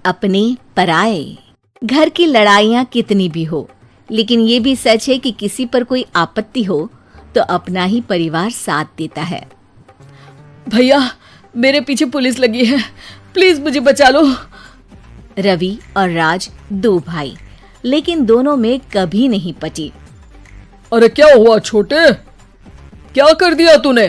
अपने पराए। घर की लड़ाइयाँ कितनी भी हो, लेकिन ये भी सच है कि किसी पर कोई आपत्ति हो तो अपना ही परिवार साथ देता है। भैया, मेरे पीछे पुलिस लगी है, प्लीज मुझे बचा लो। रवि और राज दो भाई, लेकिन दोनों में कभी नहीं पटी। अरे क्या हुआ छोटे, क्या कर दिया तूने?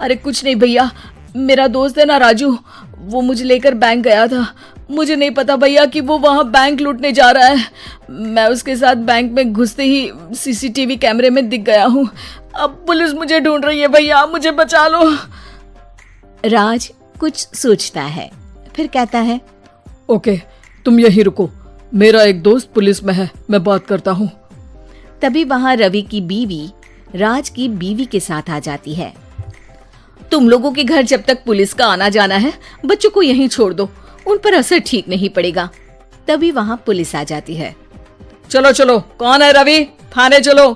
अरे कुछ नहीं भैया, मेरा दोस्त है ना राजू, वो मुझे लेकर बैंक गया था। मुझे नहीं पता भैया कि वो वहाँ बैंक लूटने जा रहा है। मैं उसके साथ बैंक में घुसते ही सीसीटीवी कैमरे में दिख गया हूँ। अब पुलिस मुझे ढूंढ रही है भैया, मुझे बचा लो। राज कुछ सोचता है, फिर कहता है, ओके, तुम यहीं रुको, मेरा एक दोस्त पुलिस में है, मैं बात करता हूँ। तभी वहां रवि की बीवी राज की बीवी के साथ आ जाती है। तुम लोगों के घर जब तक पुलिस का आना जाना है, बच्चों को यहीं छोड़ दो, उन पर असर ठीक नहीं पड़ेगा। तभी वहां पुलिस आ जाती है। चलो चलो, कौन है रवि, थाने चलो।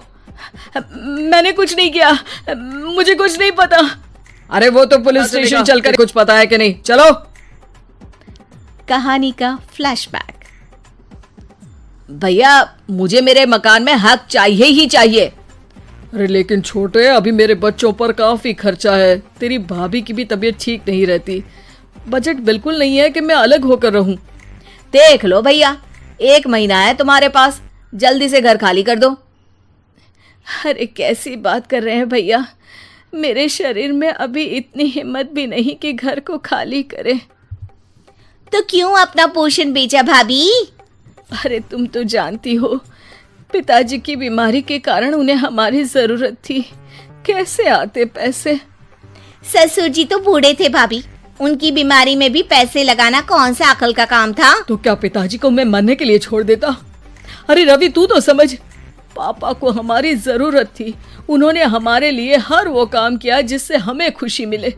मैंने कुछ नहीं किया, मुझे कुछ नहीं पता। अरे वो तो पुलिस स्टेशन चलकर कुछ पता है कि नहीं, चलो। कहानी का फ्लैशबैक। भैया, मुझे मेरे मकान में हक चाहिए ही चाहिए। अरे लेकिन छोटे, अभी मेरे बच्चों पर काफी खर्चा है, तेरी भाभी की भी तबीयत ठीक नहीं रहती, बजट बिल्कुल नहीं है कि मैं अलग होकर रहूं। देख लो भैया, 1 महीना है तुम्हारे पास, जल्दी से घर खाली कर दो। अरे कैसी बात कर रहे हैं भैया, मेरे शरीर में अभी इतनी हिम्मत भी नहीं कि घर को खाली करे। तो क्यों अपना पोषण बेचा भाभी? अरे तुम तो जानती हो, पिताजी की बीमारी के कारण उन्हें हमारी जरूरत थी, कैसे आते पैसे। ससुर जी तो बूढ़े थे भाभी, उनकी बीमारी में भी पैसे लगाना कौन सा अकल का काम था? तो क्या पिताजी को मैं मरने के लिए छोड़ देता? अरे रवि, तू तो समझ, पापा को हमारी जरूरत थी, उन्होंने हमारे लिए हर वो काम किया जिससे हमें खुशी मिले।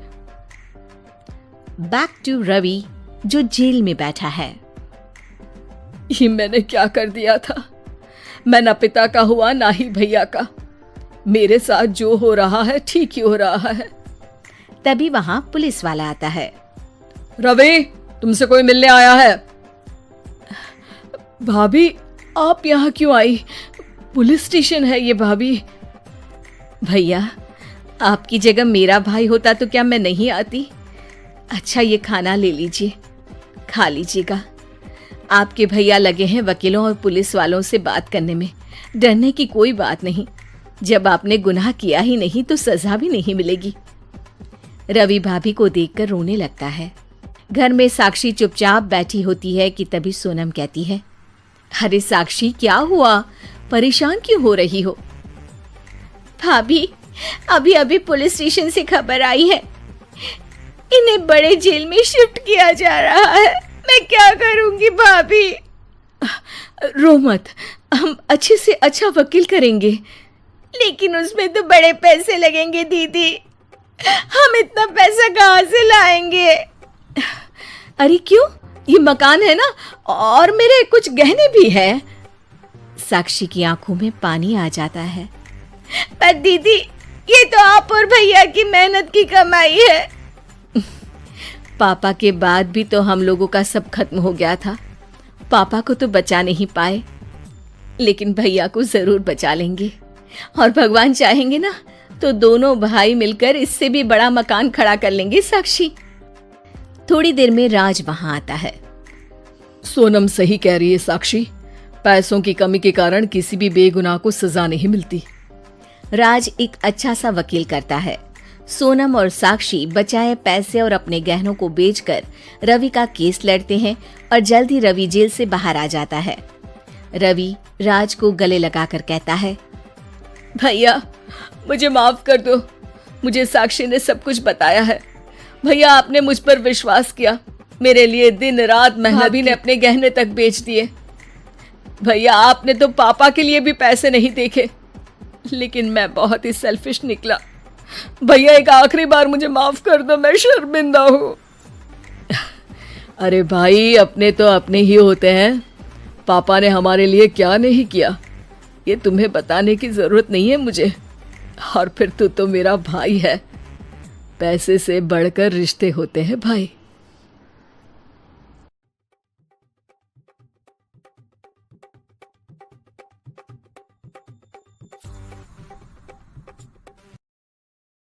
बैक टू रवि जो जेल में बैठा है। ये मैंने क्या कर दिया था? मैं ना पिता का हुआ ना ही भैया का। मेरे साथ जो हो रहा है ठीक ही हो रहा है। तभी वहां पुलिस वाला आता है। रवि, तुमसे कोई मिलने आया है। भाभी, आप यहाँ क्यों आई? पुलिस स्टेशन है ये भाभी। भैया, आपकी जगह मेरा भाई होता तो क्या मैं नहीं आती? अच्छा, ये खाना ले लीजिए, खा लीजिएगा। आपके भैया लगे हैं वकीलों और पुलिस वालों से बात करने में, डरने की कोई बात नहीं। जब आपने गुनाह किया ही नहीं तो सजा भी नहीं मिलेगी। रवि भाभी को देखकर रोने लगता है। घर में साक्षी चुपचाप बैठी होती है कि तभी सोनम कहती है, अरे साक्षी, क्या हुआ, परेशान क्यों हो रही हो? भाभी, अभी अभी पुलिस स्टेशन से खबर आई है, इन्हें बड़े जेल में शिफ्ट किया जा रहा है। मैं क्या करूंगी भाभी? रो मत, हम अच्छे से अच्छा वकील करेंगे। लेकिन उसमें तो बड़े पैसे लगेंगे दीदी, हम इतना पैसा कहाँ से लाएंगे? अरे क्यों, ये मकान है ना, और मेरे कुछ गहने भी है। साक्षी की आंखों में पानी आ जाता है। पर दीदी, ये तो आप और भैया की मेहनत की कमाई है। पापा के बाद भी तो हम लोगों का सब खत्म हो गया था। पापा को तो बचा नहीं पाए, लेकिन भैया को जरूर बचा लेंगे, और भगवान चाहेंगे ना तो दोनों भाई मिलकर इससे भी बड़ा मकान खड़ा कर लेंगे। साक्षी। थोड़ी देर में राज वहां आता है। सोनम सही कह रही है साक्षी, पैसों की कमी के कारण किसी भी बेगुनाह को सजा नहीं मिलती। राज एक अच्छा सा वकील करता है। सोनम और साक्षी बचाए पैसे और अपने गहनों को बेचकर रवि का केस लड़ते हैं और जल्द ही रवि जेल से बाहर आ जाता है। रवि राज को गले लगाकर कहता है, भैया मुझे माफ कर दो, मुझे साक्षी ने सब कुछ बताया है। भैया, आपने मुझ पर विश्वास किया, मेरे लिए दिन रात मेहनत ने अपने गहने तक बेच दिए। भैया, आपने तो पापा के लिए भी पैसे नहीं देखे, लेकिन मैं बहुत ही सेल्फिश निकला। भैया, एक आखिरी बार मुझे माफ कर दो, मैं शर्मिंदा हूँ। अरे भाई, अपने तो अपने ही होते हैं, पापा ने हमारे लिए क्या नहीं किया ये तुम्हें बताने की जरूरत नहीं है मुझे। और फिर तू तो मेरा भाई है, पैसे से बढ़कर रिश्ते होते हैं भाई।